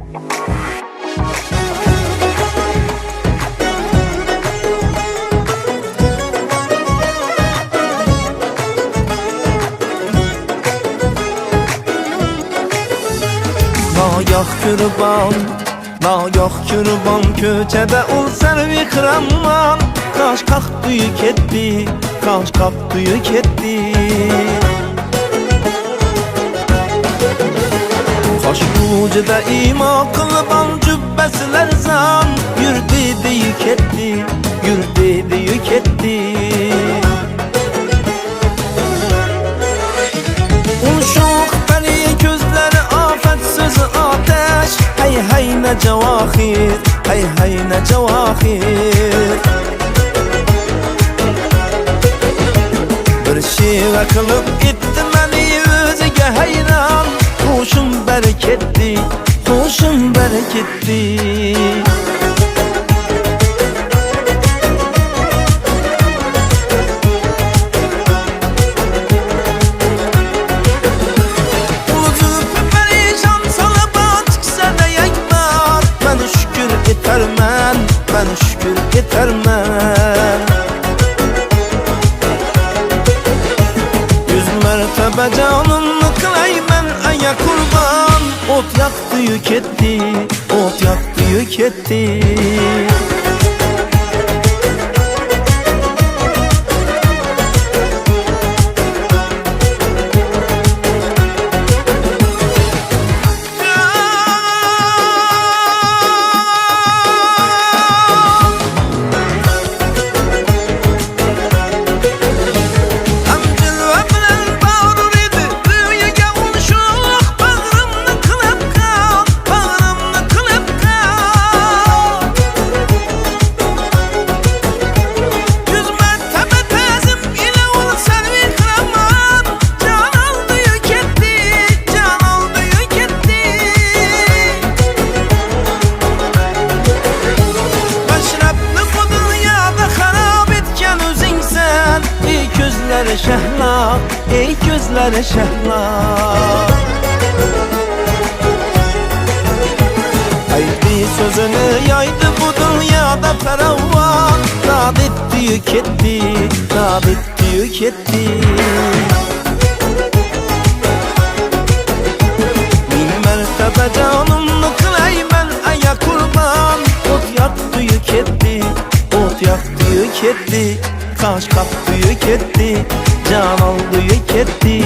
Nagah kurban köçədə ol sərvi xıramman. Qaş qalxdığı ketdi, qaş qalxdığı ketdi. Qaş ucuda ima qılban cübbəsilər zan. Yürdi deyi ketdi, yürdi deyi ketdi. Uşaq bəliyə gözləri afət sözü ateş. Hey hey ne cevahir, hey hey ne cevahir. Bir şive kılıp itti məni özüge heyran. Hoşum bereketli, hoşum bereketli. Ben şükür yetermem. 100 mertebe canımı kılay ben aya kurban. Ot yaktı yük etti, ot yaktı yük etti. Şehla, ey gözlere şehla. Haydi sözünü yaydı bu dünyada feravan. Dad etti yük etti, dad etti yük etti. Bin mertebe canımı kılay ben aya kurban. Ot yaktı yük etti, ot yaktı yük etti. Kaş kalktı yük etti, can aldı yük etti.